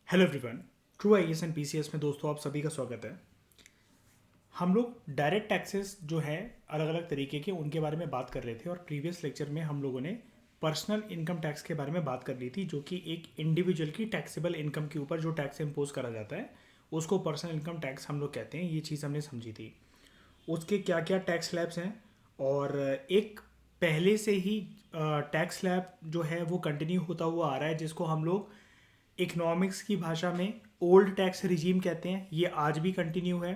Hello everyone. True IAS and PCS में दोस्तों आप सभी का स्वागत है। हम लोग डायरेक्ट टैक्सेस जो है अलग अलग तरीके के उनके बारे में बात कर रहे थे और प्रीवियस लेक्चर में हम लोगों ने पर्सनल इनकम टैक्स के बारे में बात कर ली थी, जो कि एक इंडिविजुअल की टैक्सेबल इनकम के ऊपर जो टैक्स इम्पोज करा जाता है उसको पर्सनल इनकम टैक्स हम लोग कहते हैं। ये चीज़ हमने समझी थी। उसके क्या क्या टैक्स स्लैब्स हैं और एक पहले से ही टैक्स स्लैब जो है वो कंटिन्यू होता हुआ आ रहा है, जिसको हम लोग इकोनॉमिक्स की भाषा में ओल्ड टैक्स रिजीम कहते हैं। ये आज भी कंटिन्यू है,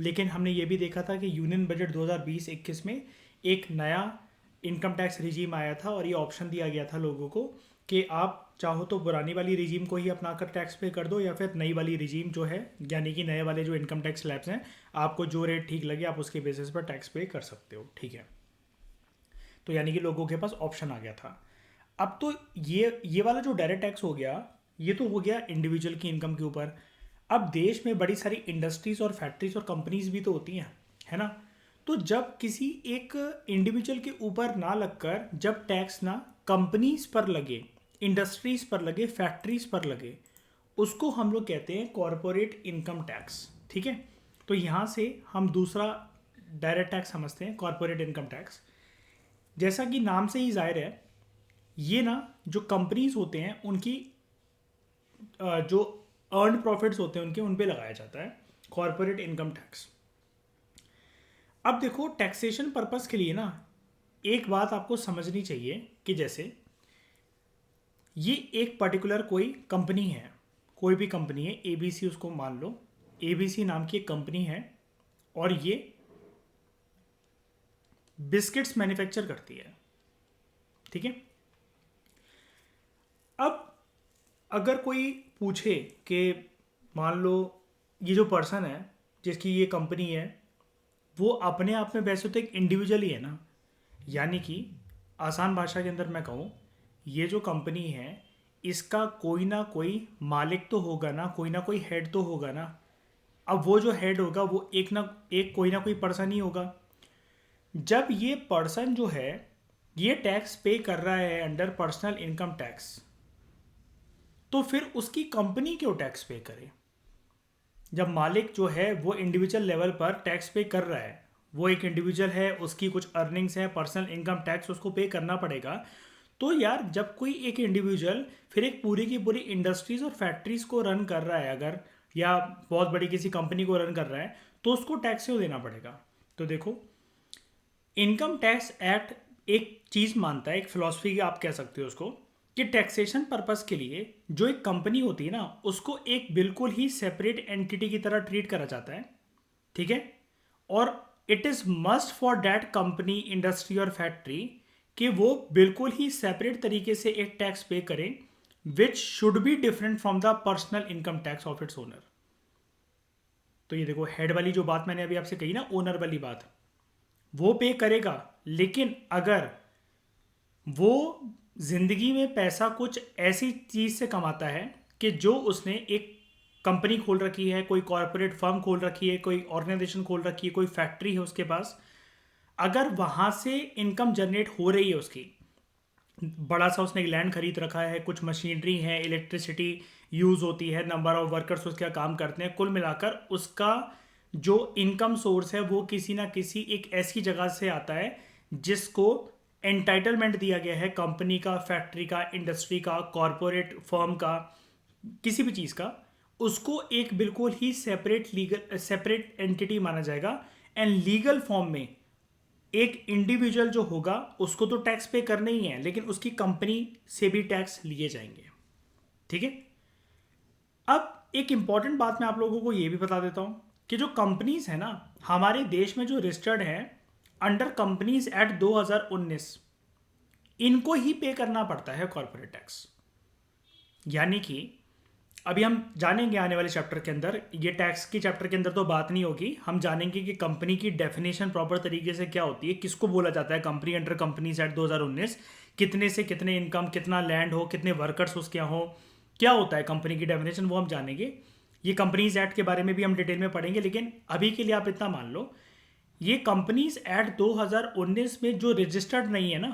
लेकिन हमने ये भी देखा था कि यूनियन बजट 2020-21 में एक नया इनकम टैक्स रिजीम आया था और ये ऑप्शन दिया गया था लोगों को कि आप चाहो तो पुरानी वाली रिजीम को ही अपनाकर टैक्स पे कर दो या फिर नई वाली रिजीम जो है, यानी कि नए वाले जो इनकम टैक्स स्लैब्स हैं, आपको जो रेट ठीक लगे आप उसके बेसिस पर टैक्स पे कर सकते हो। ठीक है, तो यानी कि लोगों के पास ऑप्शन आ गया था। अब तो ये वाला जो डायरेक्ट टैक्स हो गया, ये तो हो गया इंडिविजुअल की इनकम के ऊपर। अब देश में बड़ी सारी इंडस्ट्रीज और फैक्ट्रीज और कंपनीज भी तो होती हैं, है ना। तो जब किसी एक इंडिविजुअल के ऊपर ना लगकर जब टैक्स ना कंपनीज पर लगे, इंडस्ट्रीज पर लगे, फैक्ट्रीज पर लगे, उसको हम लोग कहते हैं कॉरपोरेट इनकम टैक्स। ठीक है, तो यहाँ से हम दूसरा डायरेक्ट टैक्स समझते हैं, कॉरपोरेट इनकम टैक्स। जैसा कि नाम से ही जाहिर है, ये ना जो कंपनीज होते हैं उनकी जो अर्न प्रॉफिट्स होते हैं उनके उन पे लगाया जाता है कॉरपोरेट इनकम टैक्स। अब देखो, टैक्सेशन पर्पस के लिए ना एक बात आपको समझनी चाहिए कि जैसे ये एक पर्टिकुलर कोई कंपनी है, कोई भी कंपनी है, एबीसी उसको मान लो, एबीसी नाम की एक कंपनी है और ये बिस्किट्स मैन्युफैक्चर करती है। ठीक है, अब अगर कोई पूछे कि मान लो ये जो पर्सन है जिसकी ये कंपनी है वो अपने आप में वैसे तो एक इंडिविजुअल ही है ना, यानी कि आसान भाषा के अंदर मैं कहूँ, ये जो कंपनी है इसका कोई ना कोई मालिक तो होगा ना, कोई ना कोई हेड तो होगा ना। अब वो जो हेड होगा वो एक कोई ना कोई पर्सन ही होगा। जब ये पर्सन जो है ये टैक्स पे कर रहा है अंडर पर्सनल इनकम टैक्स, तो फिर उसकी कंपनी क्यों टैक्स पे करे? जब मालिक जो है वो इंडिविजुअल लेवल पर टैक्स पे कर रहा है, वो एक इंडिविजुअल है, उसकी कुछ अर्निंग्स है, पर्सनल इनकम टैक्स उसको पे करना पड़ेगा। तो यार जब कोई एक इंडिविजुअल फिर एक पूरी की पूरी इंडस्ट्रीज और फैक्ट्रीज को रन कर रहा है अगर, या बहुत बड़ी किसी कंपनी को रन कर रहा है, तो उसको टैक्स क्यों देना पड़ेगा? तो देखो, इनकम टैक्स एक्ट एक चीज़ मानता है, एक फिलॉसफी आप कह सकते हो उसको, कि टैक्सेशन पर्पस के लिए जो एक कंपनी होती है ना उसको एक बिल्कुल ही सेपरेट एंटिटी की तरह ट्रीट करा जाता है। ठीक है, और it is must for that company, industry और फैक्ट्री कि वो बिल्कुल ही सेपरेट तरीके से एक टैक्स पे करें which should be different from the personal income tax of its owner. तो ये देखो, हेड वाली जो बात मैंने अभी आपसे कही ना, ओनर वाली बात, वो पे करेगा, लेकिन अगर वो जिंदगी में पैसा कुछ ऐसी चीज से कमाता है कि जो उसने एक कंपनी खोल रखी है, कोई कॉरपोरेट फर्म खोल रखी है, कोई ऑर्गेनाइजेशन खोल रखी है, कोई फैक्ट्री है उसके पास, अगर वहां से इनकम जनरेट हो रही है उसकी, बड़ा सा उसने लैंड खरीद रखा है, कुछ मशीनरी है, इलेक्ट्रिसिटी यूज़ होती है, नंबर ऑफ वर्कर्स उसका काम करते हैं, कुल मिलाकर उसका जो इनकम सोर्स है वो किसी ना किसी एक ऐसी जगह से आता है जिसको एंटाइटलमेंट दिया गया है कंपनी का, फैक्ट्री का, इंडस्ट्री का, कॉरपोरेट फर्म का, किसी भी चीज़ का, उसको एक बिल्कुल ही सेपरेट एंटिटी माना जाएगा। एंड लीगल फॉर्म में एक इंडिविजुअल जो होगा उसको तो टैक्स पे करना ही है, लेकिन उसकी कंपनी से भी टैक्स लिए जाएंगे। ठीक है, अब एक इंपॉर्टेंट बात मैं आप लोगों को ये भी बता देता हूं कि जो कंपनीज है ना हमारे देश में जो रजिस्टर्ड है अंडर कंपनीज एक्ट 2019, इनको ही पे करना पड़ता है कॉर्पोरेट टैक्स। यानी कि अभी हम जानेंगे आने वाले चैप्टर के अंदर, ये टैक्स की चैप्टर के अंदर तो बात नहीं होगी, हम जानेंगे कि कंपनी की डेफिनेशन प्रॉपर तरीके से क्या होती है, किसको बोला जाता है कंपनी अंडर कंपनीज एक्ट 2019, कितने से कितने इनकम, कितना लैंड हो, कितने वर्कर्स उसके हो, क्या होता है कंपनी की डेफिनेशन, वो हम जानेंगे। ये कंपनीज एक्ट के बारे में भी हम डिटेल में पढ़ेंगे, लेकिन अभी के लिए आप इतना मान लो, ये कंपनीज एक्ट 2019 में जो रजिस्टर्ड नहीं है ना,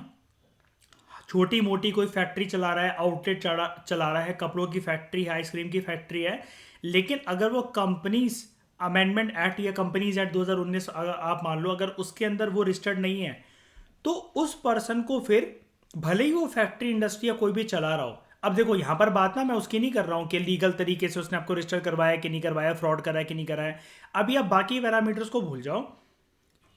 छोटी मोटी कोई फैक्ट्री चला रहा है, आउटलेट चला रहा है, कपड़ों की फैक्ट्री है, आइसक्रीम की फैक्ट्री है, लेकिन अगर वो कंपनीज अमेंडमेंट एक्ट या कंपनीज एक्ट 2019 आप मान लो, अगर उसके अंदर वो रजिस्टर्ड नहीं है, तो उस पर्सन को फिर भले ही वो फैक्ट्री इंडस्ट्री या कोई भी चला रहा हो, अब देखो यहाँ पर बात ना मैं उसकी नहीं कर रहा हूँ कि लीगल तरीके से उसने आपको रजिस्टर करवाया कि नहीं करवाया, फ्रॉड कराया कि नहीं कराया, अभी आप बाकी पैरामीटर्स को भूल जाओ।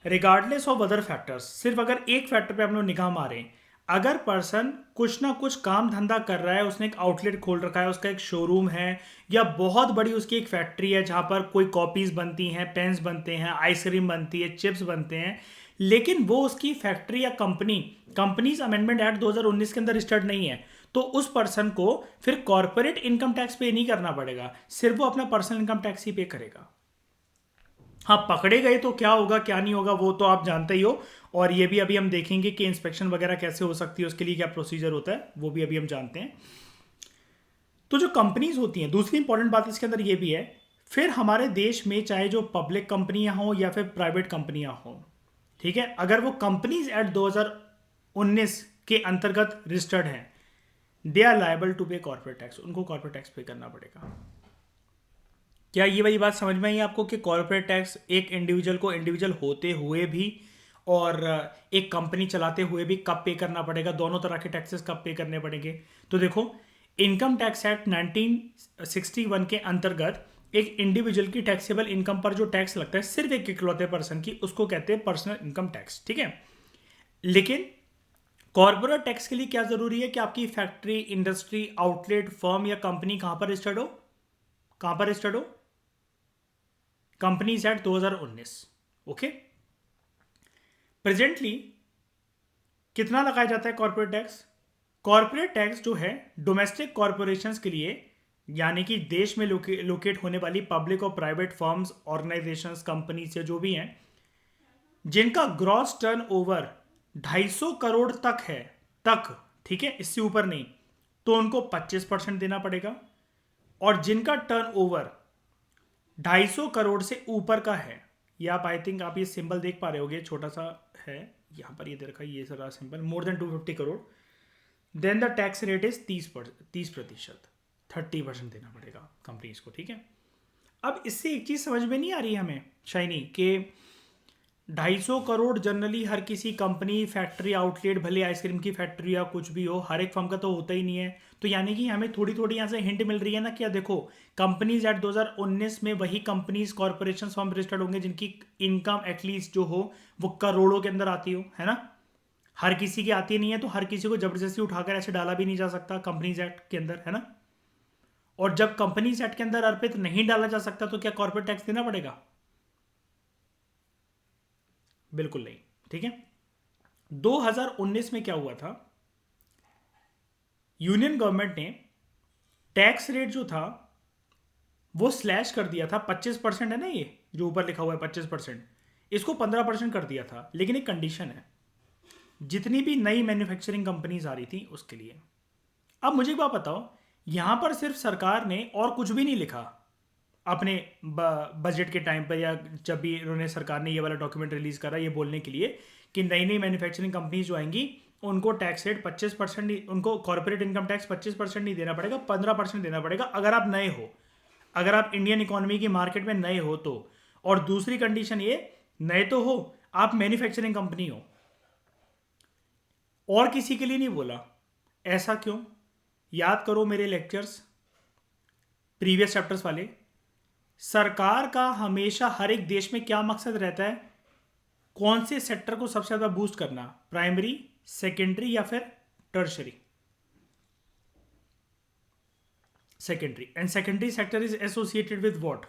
रिगार्डलेस ऑफ अदर फैक्टर्स, सिर्फ अगर एक फैक्टर पे हम लोग निगाह मारें, अगर पर्सन कुछ ना कुछ काम धंधा कर रहा है, उसने एक आउटलेट खोल रखा है, उसका एक शोरूम है, या बहुत बड़ी उसकी एक फैक्ट्री है जहां पर कोई कॉपीज बनती हैं, पेन्स बनते हैं, आइसक्रीम बनती है, चिप्स बनते हैं, लेकिन वो उसकी फैक्ट्री या कंपनीज अमेंडमेंट एक्ट 2019 के अंदर रजिस्टर्ड नहीं है, तो उस पर्सन को फिर कॉर्पोरेट इनकम टैक्स पे नहीं करना पड़ेगा, सिर्फ वो अपना पर्सनल इनकम टैक्स ही पे करेगा। हाँ, पकड़े गए तो क्या होगा क्या नहीं होगा वो तो आप जानते ही हो, और ये भी अभी हम देखेंगे कि इंस्पेक्शन वगैरह कैसे हो सकती है, उसके लिए क्या प्रोसीजर होता है, वो भी अभी हम जानते हैं। तो जो कंपनीज होती हैं, दूसरी इंपॉर्टेंट बात इसके अंदर ये भी है, फिर हमारे देश में चाहे जो पब्लिक कंपनियां हों या फिर प्राइवेट कंपनियां हों, ठीक है, अगर वो कंपनीज एक्ट 2019 के अंतर्गत रजिस्टर्ड हैं, दे आर लायबल टू पे कॉर्पोरेट टैक्स, उनको कॉर्पोरेट टैक्स पे करना पड़ेगा। क्या ये वाली बात समझ में आई आपको कि कॉर्पोरेट टैक्स एक इंडिविजुअल को इंडिविजुअल होते हुए भी और एक कंपनी चलाते हुए भी कब पे करना पड़ेगा, दोनों तरह के टैक्सेस कब पे करने पड़ेंगे? तो देखो, इनकम टैक्स एक्ट 1961 के अंतर्गत एक इंडिविजुअल की टैक्सेबल इनकम पर जो टैक्स लगता है सिर्फ एक इकलौते पर्सन की, उसको कहते हैं पर्सनल इनकम टैक्स, ठीक है। लेकिन कॉर्पोरेट टैक्स के लिए क्या जरूरी है कि आपकी फैक्ट्री, इंडस्ट्री, आउटलेट, फर्म या कंपनी कहां पर रजिस्टर्ड हो, कहां पर रजिस्टर्ड हो? Companies act 2019, okay. प्रेजेंटली कितना लगाया जाता है कॉर्पोरेट टैक्स? कॉर्पोरेट टैक्स जो है डोमेस्टिक कॉर्पोरेशंस के लिए, यानी कि देश में लोकेट होने वाली पब्लिक और प्राइवेट फर्म्स, ऑर्गेनाइजेशंस, कंपनीज या जो भी हैं, जिनका ग्रॉस टर्नओवर 250 करोड़ तक है, तक, ठीक है, इससे ऊपर नहीं, तो उनको 25% देना पड़ेगा। और जिनका टर्नओवर 250 करोड़ से ऊपर का है, या आप आई थिंक आप ये सिंबल देख पा रहे होगे, छोटा सा है यहाँ पर, ये दे रखा है ये सारा symbol, more than 250 crore, then the tax rate is 30%, 30% देना पड़ेगा कंपनीज को, ठीक है। अब इससे एक चीज़ समझ में नहीं आ रही हमें शाइनी, कि 250 करोड़ जनरली हर किसी कंपनी, फैक्ट्री, आउटलेट, भले आइसक्रीम की फैक्ट्री या कुछ भी हो, हर एक फर्म का तो होता ही नहीं है। तो यानी कि हमें थोड़ी थोड़ी यहाँ से हिंट मिल रही है ना, क्या देखो, कंपनीज एक्ट 2019 में वही कंपनीज, कॉर्पोरेशन फर्म रजिस्टर्ड होंगे जिनकी इनकम एटलीस्ट जो हो वो करोड़ों के अंदर आती हो, है ना। हर किसी की आती नहीं है, तो हर किसी को जबरदस्ती उठाकर ऐसे डाला भी नहीं जा सकता कंपनीज एक्ट के अंदर, है ना। और जब कंपनीज एक्ट के अंदर अर्पित नहीं डाला जा सकता, तो क्या कॉर्पोरेट टैक्स देना पड़ेगा? बिल्कुल नहीं, ठीक है। 2019 में क्या हुआ था, यूनियन गवर्नमेंट ने टैक्स रेट जो था वो स्लैश कर दिया था। 25% है ना, ये जो ऊपर लिखा हुआ है 25%, इसको 15% कर दिया था, लेकिन एक कंडीशन है, जितनी भी नई मैन्युफैक्चरिंग कंपनीज आ रही थी उसके लिए। अब मुझे एक बात बताओ, यहां पर सिर्फ सरकार ने और कुछ भी नहीं लिखा अपने बजट के टाइम पर, या जब भी इन्होंने, सरकार ने ये वाला डॉक्यूमेंट रिलीज करा ये बोलने के लिए कि नई नई मैन्युफैक्चरिंग कंपनीज जो आएंगी उनको टैक्स रेट 25%, उनको कॉर्पोरेट इनकम टैक्स 25% नहीं देना पड़ेगा, 15% देना पड़ेगा अगर आप नए हो, अगर आप इंडियन इकोनॉमी की मार्केट में नए हो तो। और दूसरी कंडीशन ये, नए तो हो, आप मैन्युफैक्चरिंग कंपनी हो। और किसी के लिए नहीं बोला। ऐसा क्यों? याद करो मेरे लेक्चर्स, प्रीवियस चैप्टर्स वाले। सरकार का हमेशा हर एक देश में क्या मकसद रहता है? कौन से सेक्टर को सबसे ज्यादा बूस्ट करना, प्राइमरी, सेकेंडरी या फिर tertiary? Secondary. And secondary sector is associated with what?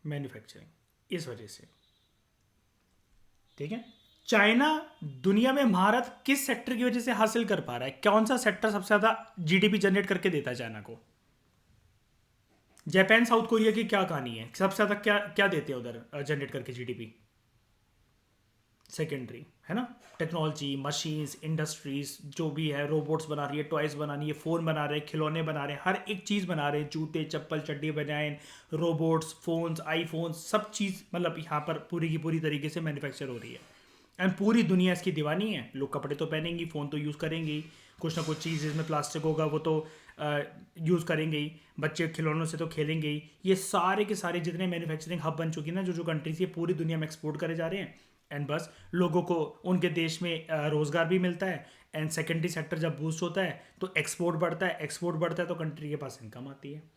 Manufacturing. इस वजह से, ठीक है। चाइना दुनिया में महारत किस सेक्टर की वजह से हासिल कर पा रहा है? कौन सा सेक्टर सबसे ज्यादा जीडीपी जनरेट करके देता है चाइना को? जापान, साउथ कोरिया की क्या कहानी है? सबसे ज्यादा क्या क्या देते हैं उधर जनरेट करके जीडीपी? सेकेंडरी, है ना। टेक्नोलॉजी, मशीन्स, इंडस्ट्रीज जो भी है, रोबोट्स बना रही है, टॉयज बना रही है, फोन बना रहे हैं, खिलौने बना रहे हैं, हर एक चीज़ बना रहे हैं, जूते, चप्पल, चड्डी, बनियान, रोबोट्स, फोन्स, आईफोन्स, सब चीज़, मतलब यहाँ पर पूरी की पूरी तरीके से मैन्युफैक्चर हो रही है। एंड पूरी दुनिया इसकी दीवानी है। लोग कपड़े तो पहनेंगे, फ़ोन तो यूज़ करेंगे ही, कुछ ना कुछ चीज़ जिसमें प्लास्टिक होगा वो तो यूज़ करेंगे ही, बच्चे खिलौनों से तो खेलेंगे ही। ये सारे के सारे जितने मैन्युफैक्चरिंग हब बन चुकी है ना, जो जो कंट्रीज ये पूरी दुनिया में एक्सपोर्ट करे जा रहे हैं। एंड बस लोगों को उनके देश में रोज़गार भी मिलता है। एंड सेकेंडरी सेक्टर जब बूस्ट होता है तो एक्सपोर्ट बढ़ता है, एक्सपोर्ट बढ़ता है तो कंट्री के पास इनकम आती है।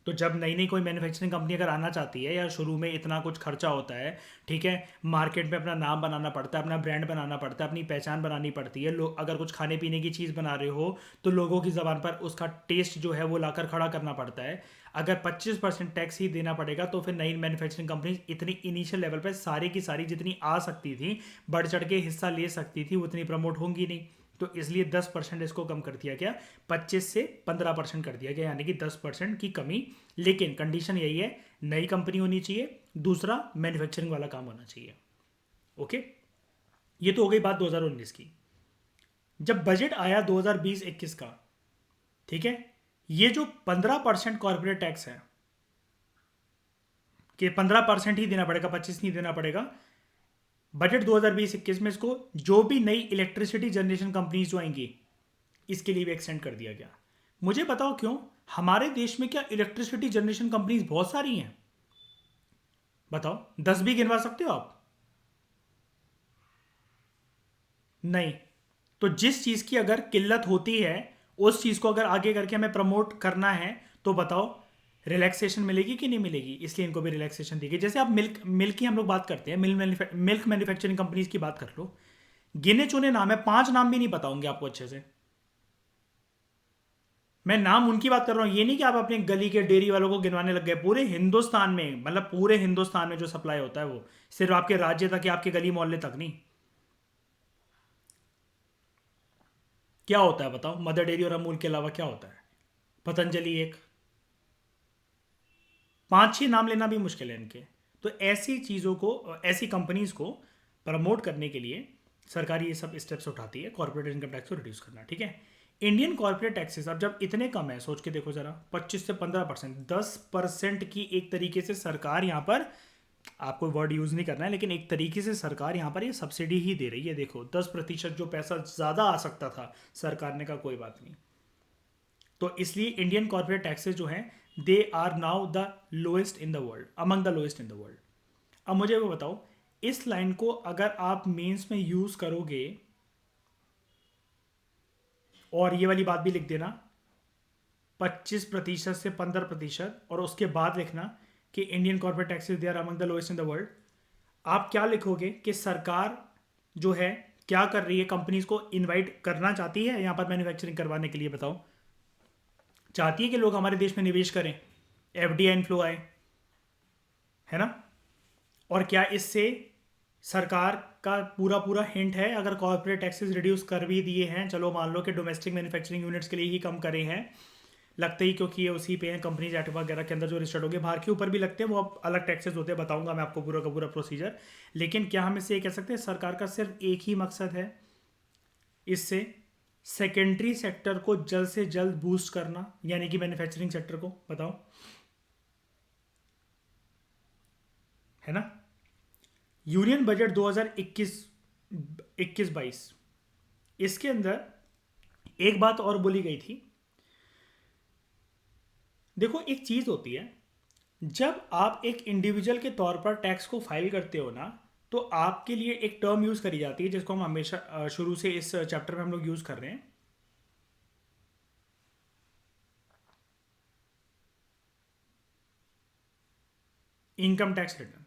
तो जब नई नई कोई मैन्युफैक्चरिंग कंपनी अगर आना चाहती है, या शुरू में इतना कुछ खर्चा होता है, ठीक है, मार्केट में अपना नाम बनाना पड़ता है, अपना ब्रांड बनाना पड़ता है, अपनी पहचान बनानी पड़ती है। लोग अगर कुछ खाने पीने की चीज़ बना रहे हो तो लोगों की ज़बान पर उसका टेस्ट जो है वो लाकर खड़ा करना पड़ता है। अगर 25% टैक्स ही देना पड़ेगा तो फिर नई मैन्युफैक्चरिंग कंपनी इतनी इनिशियल लेवल पर सारी की सारी जितनी आ सकती थी, बढ़ चढ़ के हिस्सा ले सकती थी, उतनी प्रमोट होंगी नहीं। तो इसलिए 10% इसको कम कर दिया गया, 25 से 15% कर दिया गया, यानी कि 10% की कमी। लेकिन कंडीशन यही है, नई कंपनी होनी चाहिए, दूसरा मैन्युफैक्चरिंग वाला काम होना चाहिए। ओके, ये तो हो गई बात 2019 की। जब बजट आया 2020-21 का, ठीक है, ये जो 15% कॉर्पोरेट टैक्स है कि 15% ही देना पड़ेगा, 25 नहीं देना पड़ेगा, बजट 2020-21 में इसको जो भी नई इलेक्ट्रिसिटी जनरेशन कंपनीज जो आएंगी इसके लिए भी एक्सटेंड कर दिया गया। मुझे बताओ क्यों? हमारे देश में क्या इलेक्ट्रिसिटी जनरेशन कंपनीज बहुत सारी हैं? बताओ, 10 भी गिनवा सकते हो आप? नहीं। तो जिस चीज की अगर किल्लत होती है, उस चीज को अगर आगे करके हमें प्रमोट करना है तो बताओ रिलैक्सेशन मिलेगी कि नहीं मिलेगी? इसलिए इनको भी रिलैक्सेशन दी गई। जैसे आप मिल्क मिल्क की हम लोग बात करते हैं, मिल्क मैन्युफैक्चरिंग कंपनीज की बात कर लो, गिने चुने नाम है, 5 नाम भी नहीं पता होंगे आपको अच्छे से। मैं नाम उनकी बात कर रहा हूं, ये नहीं कि आप अपने गली के डेयरी वालों को गिनवाने लग गए। पूरे हिंदुस्तान में, मतलब पूरे हिंदुस्तान में जो सप्लाई होता है वो सिर्फ आपके राज्य तक या आपके गली मोहल्ले तक नहीं। क्या होता है बताओ? मदर डेयरी और अमूल के अलावा क्या होता है? पतंजलि एक, 5-6 नाम लेना भी मुश्किल है इनके। तो ऐसी चीज़ों को, ऐसी कंपनीज को प्रमोट करने के लिए सरकार ये सब स्टेप्स उठाती है, कॉर्पोरेट इनकम टैक्स को रिड्यूस करना। ठीक है, इंडियन कॉर्पोरेट टैक्सेस अब जब इतने कम है, सोच के देखो जरा, 25 से 15%, 10% की एक तरीके से सरकार यहाँ पर, आपको वर्ड यूज़ नहीं करना है, लेकिन एक तरीके से सरकार यहाँ पर ये सब्सिडी ही दे रही है। देखो 10% जो पैसा ज़्यादा आ सकता था, सरकार ने कहा कोई बात नहीं। तो इसलिए इंडियन कॉर्पोरेट टैक्सेस जो हैं, they are now the lowest in the world, among the lowest in the world. अब मुझे वो बताओ, इस लाइन को अगर आप मेंस में यूज़ करोगे, और ये वाली बात भी लिख देना 25% से 15%, और उसके बाद लिखना कि Indian corporate taxes they are among the lowest in the world. आप क्या लिखोगे कि सरकार जो है क्या कर रही है, कंपनीज को इनवाइट करना चाहती है यहाँ पर मैन्युफैक्चरिंग करवाने के लिए? बताओ, चाहती है कि लोग हमारे देश में निवेश करें, एफडीआई इनफ्लो आए, है ना? और क्या इससे सरकार का पूरा पूरा हिंट है? अगर कॉर्पोरेट टैक्सेस रिड्यूस कर भी दिए हैं, चलो मान लो कि डोमेस्टिक मैन्युफैक्चरिंग यूनिट्स के लिए ही कम करे हैं, लगते ही क्योंकि ये उसी पे हैं, कंपनीज एक्ट वगैरह के अंदर जो रजिस्टर्ड हो गए, बाहर के ऊपर भी लगते हैं, वो अब अलग टैक्सेस होते हैं, बताऊंगा मैं आपको पूरा का पूरा प्रोसीजर। लेकिन क्या हम इससे ये कह सकते हैं सरकार का सिर्फ एक ही मकसद है, इससे सेकेंडरी सेक्टर को जल्द से जल्द बूस्ट करना, यानी कि मैन्युफैक्चरिंग सेक्टर को? बताओ, है ना? यूनियन बजट 2021-22, इसके अंदर एक बात और बोली गई थी। देखो, एक चीज़ होती है, जब आप एक इंडिविजुअल के तौर पर टैक्स को फाइल करते हो ना, तो आपके लिए एक टर्म यूज़ करी जाती है जिसको हम हमेशा शुरू से इस चैप्टर में हम लोग यूज़ कर रहे हैं, इनकम टैक्स रिटर्न।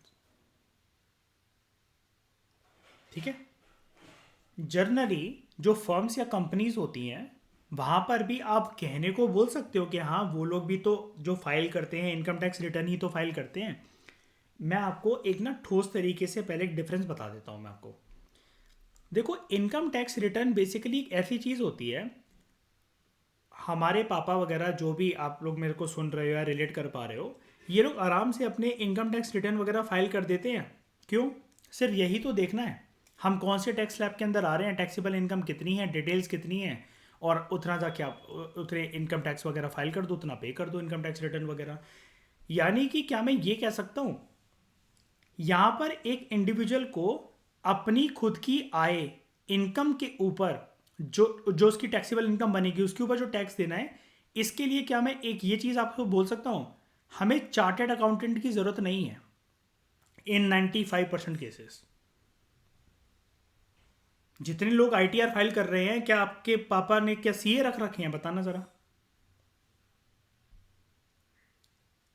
ठीक है, जर्नली जो फर्म्स या कंपनीज होती हैं, वहाँ पर भी आप कहने को बोल सकते हो कि हाँ वो लोग भी तो जो फाइल करते हैं इनकम टैक्स रिटर्न ही तो फाइल करते हैं। मैं आपको एक ना ठोस तरीके से पहले एक डिफरेंस बता देता हूँ मैं आपको। देखो, इनकम टैक्स रिटर्न बेसिकली एक ऐसी चीज़ होती है, हमारे पापा वगैरह जो भी आप लोग मेरे को सुन रहे हो या रिलेट कर पा रहे हो, ये लोग आराम से अपने इनकम टैक्स रिटर्न वगैरह फाइल कर देते हैं। क्यों? सिर्फ यही तो देखना है हम कौन से टैक्स स्लैब के अंदर आ रहे हैं, टैक्सेबल इनकम कितनी है, डिटेल्स कितनी है, और उतना जाके आप उतने इनकम टैक्स वगैरह फाइल कर दो, उतना पे कर दो इनकम टैक्स रिटर्न वगैरह। यानी कि क्या मैं ये कह सकता हूँ, यहाँ पर एक इंडिविजुअल को अपनी खुद की आय, इनकम के ऊपर जो जो उसकी टैक्सेबल इनकम बनेगी उसके ऊपर जो टैक्स देना है, इसके लिए क्या मैं एक ये चीज़ आपको बोल सकता हूँ, हमें चार्टेड अकाउंटेंट की ज़रूरत नहीं है इन 95% केसेस। जितने लोग आईटीआर फाइल कर रहे हैं, क्या आपके पापा ने क्या सीए रख रखे हैं, बताना ज़रा।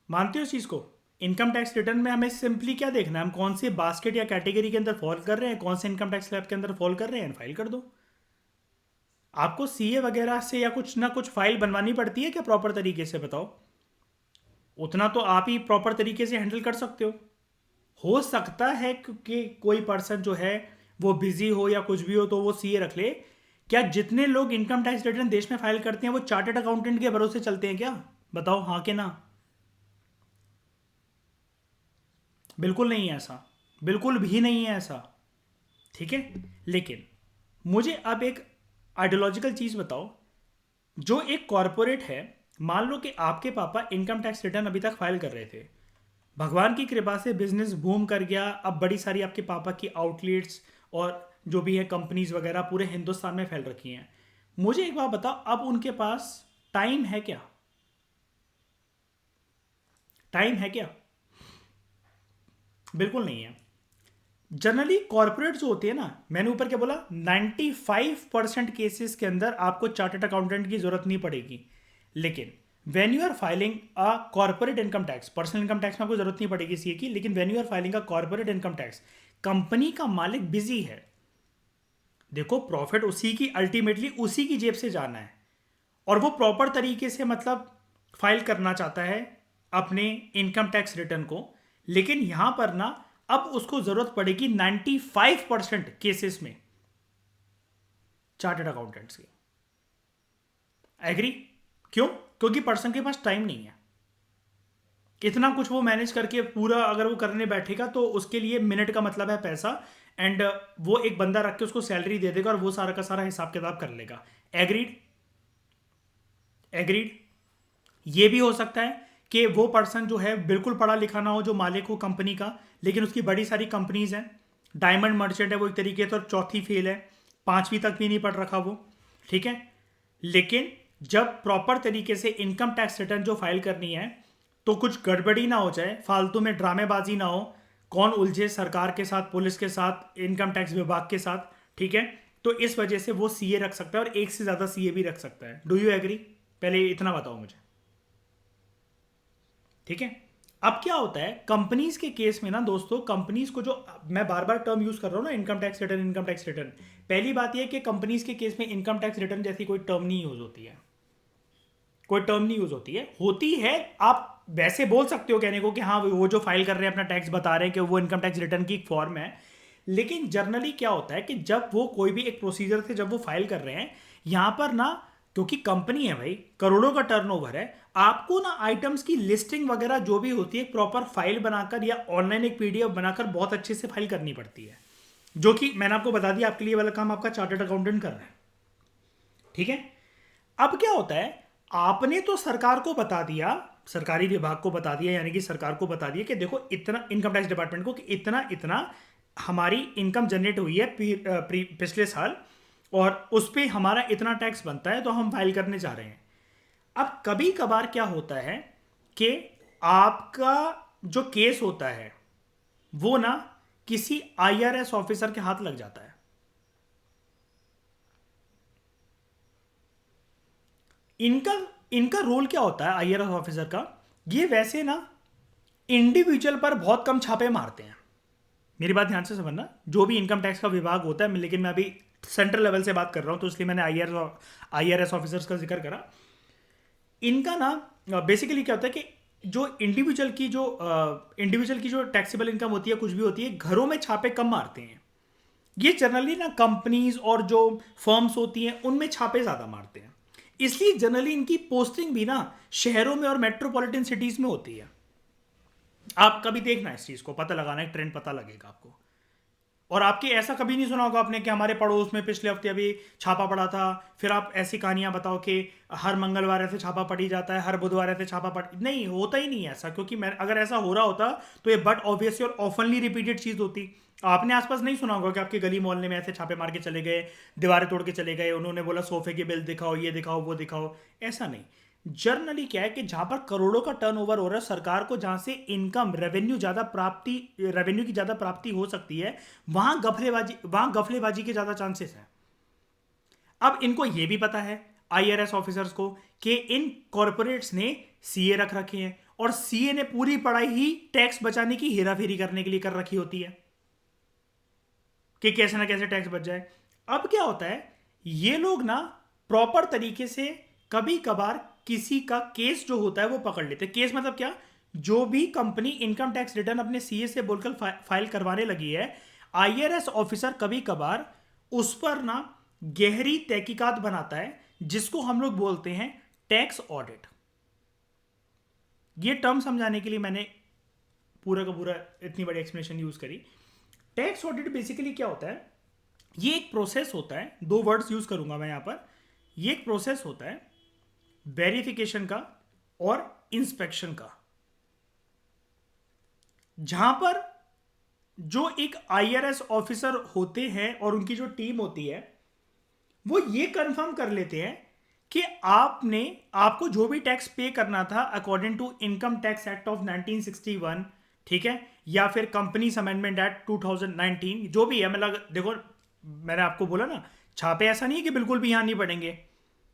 मानते हो इस चीज़ को? इनकम टैक्स रिटर्न में हमें सिंपली क्या देखना है, हम कौन से बास्केट या कैटेगरी के अंदर फॉल कर रहे हैं, कौन से इनकम टैक्स स्लैब के अंदर फॉल कर रहे हैं, फाइल कर दो। आपको सीए वगैरह से या कुछ ना कुछ फाइल बनवानी पड़ती है क्या प्रॉपर तरीके से, बताओ? उतना तो आप ही प्रॉपर तरीके से हैंडल कर सकते हो सकता है कि कोई पर्सन जो है वो बिजी हो या कुछ भी हो तो वो सीए रख ले। क्या जितने लोग इनकम टैक्स रिटर्न देश में फाइल करते हैं वो चार्टेड अकाउंटेंट के भरोसे चलते हैं क्या? बताओ हाँ कि ना? बिल्कुल नहीं है ऐसा, बिल्कुल भी नहीं है ऐसा। ठीक है, लेकिन मुझे अब एक आइडियोलॉजिकल चीज बताओ। जो एक कॉरपोरेट है, मान लो कि आपके पापा इनकम टैक्स रिटर्न अभी तक फाइल कर रहे थे, भगवान की कृपा से बिजनेस बूम कर गया, अब बड़ी सारी आपके पापा की आउटलेट्स और जो भी है कंपनीज वगैरह पूरे हिंदुस्तान में फैल रखी हैं। मुझे एक बात बताओ, अब उनके पास टाइम है क्या? टाइम है क्या? बिल्कुल नहीं है। जनरली कॉर्पोरेट जो होती है ना, मैंने ऊपर क्या बोला, 95% केसेस के अंदर आपको चार्टर्ड अकाउंटेंट की जरूरत नहीं पड़ेगी। लेकिन when you are filing a corporate income tax, personal income tax में आपको जरूरत नहीं पड़ेगी सीए की, लेकिन when you are filing a corporate income tax, company का मालिक बिजी है, देखो प्रॉफिट उसी की, अल्टीमेटली उसी की जेब से जाना है, और वो प्रॉपर तरीके से मतलब फाइल करना चाहता है अपने इनकम टैक्स रिटर्न को। लेकिन यहां पर ना अब उसको जरूरत पड़ेगी 95% केसेस में चार्टर्ड अकाउंटेंट्स की। एग्री? क्यों? क्योंकि पर्सन के पास टाइम नहीं है इतना कुछ वो मैनेज करके पूरा। अगर वो करने बैठेगा तो उसके लिए मिनट का मतलब है पैसा, एंड वो एक बंदा रख के उसको सैलरी दे देगा और वो सारा का सारा हिसाब किताब कर लेगा। एग्रीड? एग्रीड? ये भी हो सकता है कि वो पर्सन जो है बिल्कुल पढ़ा लिखा ना हो, जो मालिक हो कंपनी का, लेकिन उसकी बड़ी सारी कंपनीज हैं, डायमंड मर्चेंट है वो एक तरीके से, और चौथी फेल है, पांचवी तक भी नहीं पढ़ रखा वो। ठीक है, लेकिन जब प्रॉपर तरीके से इनकम टैक्स रिटर्न जो फाइल करनी है तो कुछ गड़बड़ी ना हो जाए, फालतू में ड्रामेबाजी ना हो, कौन उलझे सरकार के साथ, पुलिस के साथ, इनकम टैक्स विभाग के साथ। ठीक है, तो इस वजह से वो सीए रख सकता है और एक से ज्यादा सीए भी रख सकता है। Do you agree? पहले इतना बताओ मुझे। ठीक है, अब क्या होता है कंपनीज के केस में ना दोस्तों, कंपनीज को जो मैं बार बार टर्म यूज कर रहा हूं ना, income tax return, income tax return, पहली बात यह कि कंपनीज के केस में इनकम टैक्स रिटर्न जैसी कोई टर्म नहीं यूज होती है, कोई टर्म नहीं यूज होती है। होती है, आप वैसे बोल सकते हो कहने को कि हाँ वो जो फाइल कर रहे हैं अपना टैक्स बता रहे हैं कि वो इनकम टैक्स रिटर्न की एक फॉर्म है, लेकिन जनरली क्या होता है कि जब वो कोई भी एक प्रोसीजर से जब वो फाइल कर रहे हैं, यहां पर ना, क्योंकि कंपनी है भाई, करोड़ों का टर्नओवर है, आपको ना आइटम्स की लिस्टिंग वगैरह जो भी होती है प्रॉपर फाइल बनाकर या ऑनलाइन एक पीडीएफ बनाकर बहुत अच्छे से फाइल करनी पड़ती है, जो कि मैंने आपको बता दिया, आपके लिए वाला काम आपका चार्टर्ड अकाउंटेंट कर रहा है। ठीक है, अब क्या होता है, आपने तो सरकार को बता दिया, सरकारी विभाग को बता दिया, यानी कि सरकार को बता दिया कि देखो इतना, इनकम टैक्स डिपार्टमेंट को, कि इतना इतना हमारी इनकम जनरेट हुई है पिछले साल, और उस पर हमारा इतना टैक्स बनता है, तो हम फाइल करने जा रहे हैं। अब कभी कभार क्या होता है कि आपका जो केस होता है वो ना किसी आईआरएस ऑफिसर के हाथ लग जाता है। इनका इनका रोल क्या होता है आईआरएस ऑफिसर का? ये वैसे ना इंडिविजुअल पर बहुत कम छापे मारते हैं। मेरी बात ध्यान से समझना, जो भी इनकम टैक्स का विभाग होता है, लेकिन मैं अभी सेंट्रल लेवल से बात कर रहा हूं तो इसलिए मैंने आईआरएस ऑफिसर्स का जिक्र करा। इनका ना बेसिकली क्या होता है कि जो इंडिविजुअल की जो टैक्सेबल इनकम होती है, कुछ भी होती है, घरों में छापे कम मारते हैं। ये जनरली ना कंपनीज और जो फर्म्स होती हैं उनमें छापे ज्यादा मारते हैं, इसलिए जनरली इनकी पोस्टिंग भी ना शहरों में और मेट्रोपॉलिटन सिटीज में होती है। आप कभी देखना इस चीज को, पता लगाना, एक ट्रेंड पता लगेगा आपको। और आपके ऐसा कभी नहीं सुना होगा आपने कि हमारे पड़ोस में पिछले हफ्ते अभी छापा पड़ा था। फिर आप ऐसी कहानियां बताओ कि हर मंगलवार ऐसे छापा पड़ी जाता है, हर बुधवार ऐसे छापा पड़, नहीं होता ही नहीं है ऐसा। क्योंकि मैं अगर ऐसा हो रहा होता तो ये बट ऑब्वियसली और ऑफनली रिपीटेड चीज होती। आपने आसपास नहीं सुना होगा कि आपके गली मोहल्ले में ऐसे छापे मार के चले गए, दीवारें तोड़ के चले गए, उन्होंने बोला सोफे की बिल दिखाओ, ये दिखाओ, वो दिखाओ। ऐसा नहीं। जनरली क्या है कि जहां पर करोड़ों का टर्नओवर हो रहा है, सरकार को जहां से इनकम रेवेन्यू की ज्यादा प्राप्ति हो सकती है, वहां गफलेबाजी के ज्यादा चांसेस हैं। अब इनको यह भी पता है आईआरएस ऑफिसर्स को कि इन कॉरपोरेट्स ने सीए रख रखे हैं, और सीए ने पूरी पढ़ाई ही टैक्स बचाने की हेराफेरी करने के लिए कर रखी होती है कि कैसे ना कैसे टैक्स बच जाए। अब क्या होता है, ये लोग ना प्रॉपर तरीके से कभी कभार किसी का केस जो होता है वो पकड़ लेते हैं। केस मतलब क्या, जो भी कंपनी इनकम टैक्स रिटर्न अपने सीए से बोलकर फाइल करवाने लगी है, आईआरएस ऑफिसर कभी कभार उस पर ना गहरी तहकीकात बनाता है, जिसको हम लोग बोलते हैं टैक्स ऑडिट। ये टर्म समझाने के लिए मैंने पूरा का पूरा इतनी बड़ी एक्सप्लेनेशन यूज करी। टैक्स ऑडिट बेसिकली क्या होता है, ये एक प्रोसेस होता है, दो वर्ड्स यूज करूंगा मैं यहां पर। ये एक प्रोसेस होता है वेरिफिकेशन का और इंस्पेक्शन का, जहां पर जो एक आईआरएस ऑफिसर होते हैं और उनकी जो टीम होती है, वो ये कंफर्म कर लेते हैं कि आपको जो भी टैक्स पे करना था according to income tax act of 1961, ठीक है, या फिर कंपनीज अमेंडमेंट एक्ट 2019, जो भी है। मतलब देखो, मैंने आपको बोला ना, छापे ऐसा नहीं है कि बिल्कुल भी यहां नहीं पड़ेंगे,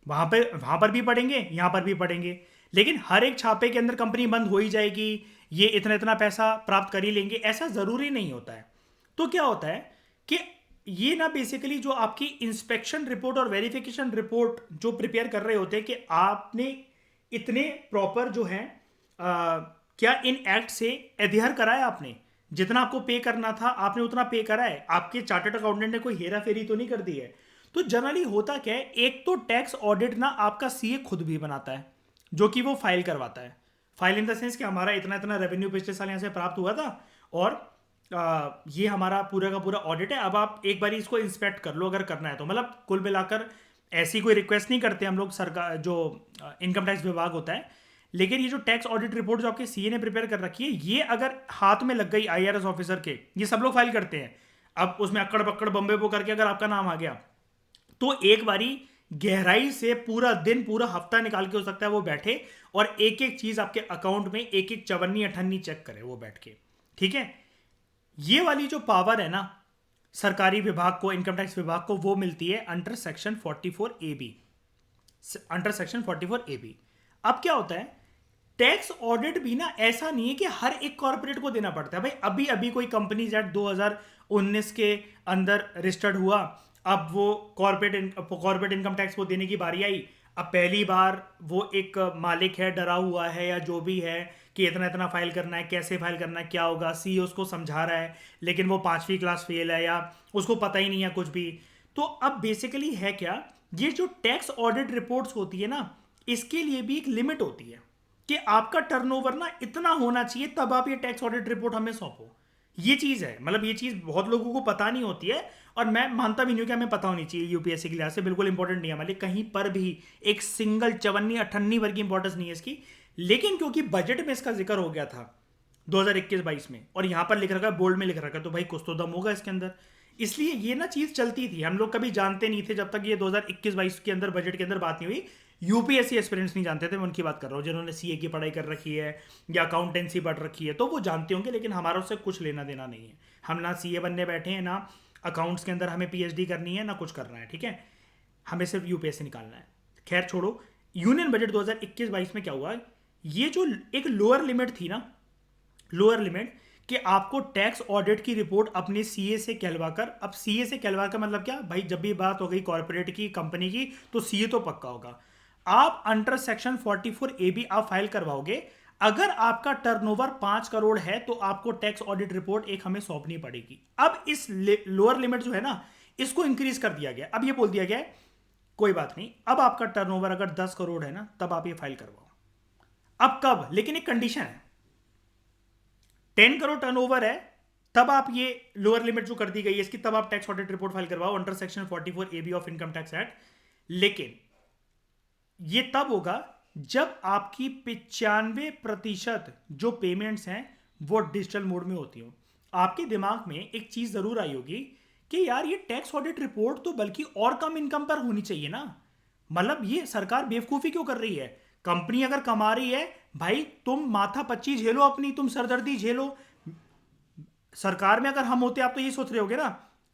वहां पर भी पड़ेंगे, यहां पर भी पड़ेंगे। लेकिन हर एक छापे के अंदर कंपनी बंद हो ही जाएगी, ये इतना इतना पैसा प्राप्त कर ही लेंगे, ऐसा जरूरी नहीं होता है। तो क्या होता है कि ये ना बेसिकली जो आपकी इंस्पेक्शन रिपोर्ट और वेरिफिकेशन रिपोर्ट जो प्रिपेयर कर रहे होते हैं कि आपने इतने प्रॉपर जो है क्या इन एक्ट से एडहेयर कराया, आपने जितना आपको पे करना था आपने उतना पे करा है, आपके चार्टर्ड अकाउंटेंट ने कोई हेरा फेरी तो नहीं कर दी है। तो जनरली होता क्या है, एक तो टैक्स ऑडिट ना आपका सीए खुद भी बनाता है, जो कि वो फाइल करवाता है। फाइल इन द सेंस कि हमारा इतना इतना रेवेन्यू पिछले साल यहाँ से प्राप्त हुआ था, और ये हमारा पूरा का पूरा ऑडिट है, अब आप एक बार इसको इंस्पेक्ट कर लो अगर करना है तो। मतलब कुल मिलाकर ऐसी कोई रिक्वेस्ट नहीं करते हम लोग सरकार, जो इनकम टैक्स विभाग होता है। लेकिन ये जो टैक्स ऑडिट रिपोर्ट जो आपके सीए ने प्रिपेयर कर रखी है, ये अगर हाथ में लग गई आईआरएस ऑफिसर के, ये सब लोग फाइल करते हैं, अब उसमें अक्कड़ बक्कड़ बम्बे बो करके अगर आपका नाम आ गया, तो एक बारी गहराई से पूरा दिन पूरा हफ्ता निकाल के हो सकता है वो बैठे और एक एक चीज आपके अकाउंट में एक एक चवन्नी अठन्नी चेक करे वो बैठ के, ठीक है। ये वाली जो पावर है ना सरकारी विभाग को, इनकम टैक्स विभाग को, वो मिलती है under section 44 AB, under section 44 AB। अब क्या होता है, टैक्स ऑडिट भी ना ऐसा नहीं है कि हर एक कॉर्पोरेट को देना पड़ता है। भाई अभी अभी कोई कंपनीज एक्ट 2019 के अंदर रजिस्टर्ड हुआ, अब वो कॉर्पोरेट इनकम टैक्स को देने की बारी आई। अब पहली बार वो एक मालिक है डरा हुआ है या जो भी है कि इतना इतना फाइल करना है, कैसे फाइल करना है, क्या होगा, सीईओ उसको समझा रहा है, लेकिन वो 5वीं क्लास फेल है या उसको पता ही नहीं है कुछ भी। तो अब बेसिकली है क्या, ये जो टैक्स ऑडिट रिपोर्ट्स होती है ना, इसके लिए भी एक लिमिट होती है कि आपका टर्नओवर ना इतना होना चाहिए, तब आप ये टैक्स ऑडिट रिपोर्ट हमें सौंपो। ये चीज है, मतलब ये चीज बहुत लोगों को पता नहीं होती है, और मैं मानता भी नहीं हूं कि हमें पता होनी चाहिए। यूपीएससी के लिहाज से बिल्कुल इंपॉर्टेंट नहीं है हमारे लिए, कहीं पर भी एक सिंगल चवन्नी अठन्नी वर्ग की इंपॉर्टेंस नहीं है इसकी। लेकिन क्योंकि बजट में इसका जिक्र हो गया था 2021-22 में, और यहां पर लिख रखा है, बोल्ड में लिख रखा है, तो भाई कुछ तो दम होगा इसके अंदर। इसलिए ये ना चीज चलती थी, हम लोग कभी जानते नहीं थे जब तक ये 2021-22 के अंदर बजट के अंदर बात नहीं हुई। यूपीएससी एस्पिरेंट्स नहीं जानते थे, मैं उनकी बात कर रहा हूँ जिन्होंने सीए की पढ़ाई कर रखी है या अकाउंटेंसी पढ़ रखी है, तो वो जानते होंगे, लेकिन हमारा उससे कुछ लेना देना नहीं है। हम ना सीए बनने बैठे हैं, ना अकाउंट्स के अंदर हमें पीएचडी करनी है, ना कुछ करना है, ठीक है। हमें सिर्फ यूपीएससी निकालना है। खैर छोड़ो, यूनियन बजट 2021-22 में क्या हुआ, ये जो एक लोअर लिमिट थी ना, लोअर लिमिट कि आपको टैक्स ऑडिट की रिपोर्ट अपने सीए से कहलवाकर, अब सीए से कहलवाकर मतलब क्या भाई, जब भी बात हो गई कॉर्पोरेट की, कंपनी की, तो सीए तो पक्का होगा। आप अंडर सेक्शन 44AB आप फाइल करवाओगे, अगर आपका टर्नओवर 5 करोड़ है तो आपको टैक्स ऑडिट रिपोर्ट एक हमें सौंपनी पड़ेगी। अब इस लोअर लिमिट जो है ना, इसको इंक्रीज कर दिया गया। अब ये बोल दिया गया है कोई बात नहीं, अब आपका टर्नओवर अगर 10 करोड़ है ना, तब आप ये फाइल करवाओ। अब कब, लेकिन एक कंडीशन है, 10 करोड़ टर्नओवर है तब आप ये लोअर लिमिट जो कर दी गई है इसकी, तब आप टैक्स ऑडिट रिपोर्ट फाइल करवाओ under section 44 AB of income tax act. लेकिन ये तब होगा जब आपकी 95% जो पेमेंट्स हैं वो डिजिटल मोड में होती हो। आपके दिमाग में एक चीज जरूर आई होगी कि यार ये टैक्स ऑडिट रिपोर्ट तो बल्कि और कम इनकम पर होनी चाहिए ना, मतलब ये सरकार बेवकूफी क्यों कर रही है? कंपनी अगर कमा रही है भाई, तुम माथा पच्ची झेलो अपनी, तुम सरदर्दी झेलो। सरकार में अगर हम होते आप तो ये सोच रहे होगे ना,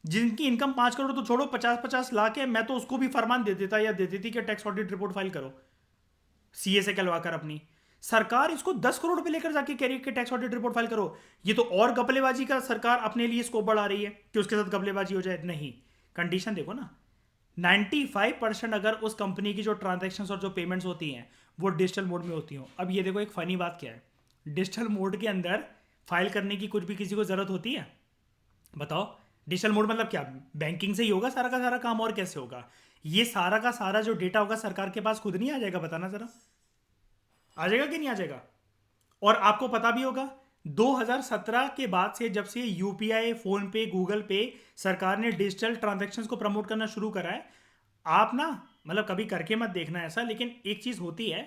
जिनकी इनकम 5 करोड़ तो छोड़ो, 50-50 लाख है, मैं तो उसको भी फरमान दे देता या दे देती कि टैक्स ऑडिट रिपोर्ट फाइल करो सीए से कहलवाकर अपनी। सरकार इसको 10 करोड़ पे लेकर जाके कह रही है कि टैक्स ऑडिट रिपोर्ट फाइल करो। ये तो और गपलेबाजी का सरकार अपने लिए स्कोप बढ़ा रही है कि उसके साथ गपलेबाजी हो जाए। नहीं, कंडीशन देखो ना, 95% अगर उस कंपनी की जो ट्रांजेक्शन और जो पेमेंट्स होती हैं वो डिजिटल मोड में होती हो। अब ये देखो एक फनी बात क्या है, डिजिटल मोड के अंदर फाइल करने की कुछ भी किसी को जरूरत होती है? बताओ। डिजिटल मोड मतलब क्या? बैंकिंग से ही होगा सारा का सारा काम, और कैसे होगा? ये सारा का सारा जो डेटा होगा सरकार के पास खुद नहीं आ जाएगा? बताना जरा, आ जाएगा कि नहीं आ जाएगा? और आपको पता भी होगा 2017 के बाद से, जब से यूपीआई, फोन पे, गूगल पे, सरकार ने डिजिटल ट्रांजैक्शंस को प्रमोट करना शुरू करा है। आप ना, मतलब कभी करके मत देखना ऐसा, लेकिन एक चीज होती है,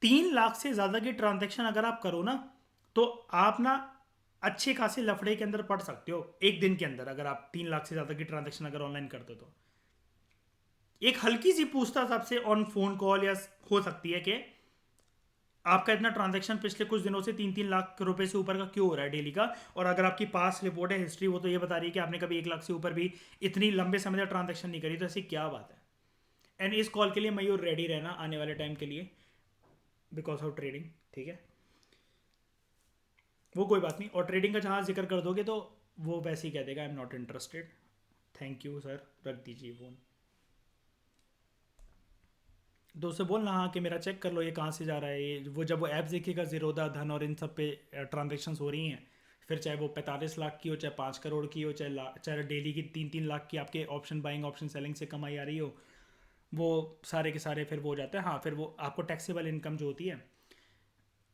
3 लाख से ज्यादा की ट्रांजैक्शन अगर आप करो ना, तो आप ना अच्छे खासे लफड़े के अंदर पड़ सकते हो एक दिन के अंदर। अगर आप 3 लाख से ज्यादा की ट्रांजैक्शन अगर ऑनलाइन करते हो तो एक हल्की सी पूछताछ आपसे ऑन फोन कॉल या हो सकती है कि आपका इतना ट्रांजैक्शन पिछले कुछ दिनों से 3-3 लाख रुपए से ऊपर का क्यों हो रहा है डेली का। और अगर आपकी पास रिपोर्ट है, हिस्ट्री, वो तो ये बता रही है कि आपने कभी 1 लाख से ऊपर भी इतनी लंबे समय तक ट्रांजैक्शन नहीं करी, तो ऐसी क्या बात है? एंड इस कॉल के लिए मयूर रेडी रहना आने वाले टाइम के लिए, बिकॉज ऑफ ट्रेडिंग। ठीक है, वो कोई बात नहीं। और ट्रेडिंग का जहाँ जिक्र कर दोगे तो वो वैसे ही कह देगा I am not interested, thank you sir, रख दीजिए फोन। तो उससे बोलना हाँ कि मेरा चेक कर लो ये कहाँ से जा रहा है, ये वो जब वो ऐप देखेगा जीरोदा, धन और इन सब पे ट्रांजेक्शन हो रही हैं, फिर चाहे वो 45 लाख की हो, चाहे 5 करोड़ की हो, चाहे डेली की 3-3 लाख की आपके ऑप्शन बाइंग ऑप्शन सेलिंग से कमाई आ रही हो, वो सारे के सारे फिर वो हो जाते हैं। हाँ, फिर वो आपको टैक्सेबल इनकम जो होती है,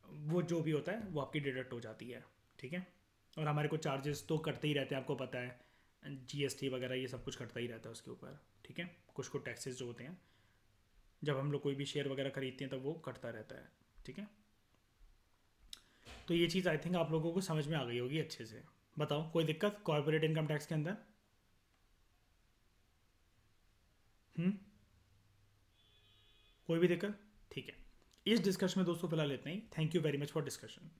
वो जो भी होता है वो आपकी डिडक्ट हो जाती है। ठीक है, और हमारे को चार्जेस तो करते ही रहते हैं, आपको पता है, जीएसटी वगैरह ये सब कुछ करता ही रहता है उसके ऊपर। ठीक है, कुछ कुछ टैक्सेस जो होते हैं जब हम लोग कोई भी शेयर वगैरह खरीदते हैं तब वो कटता रहता है। ठीक है, तो ये चीज़ आई थिंक आप लोगों को समझ में आ गई होगी अच्छे से। बताओ, कोई दिक्कत कॉर्पोरेट इनकम टैक्स के अंदर? हम्म, कोई भी दिक्कत? ठीक है, इस डिस्कशन में दोस्तों फिलहाल इतना ही। Thank you very much for discussion.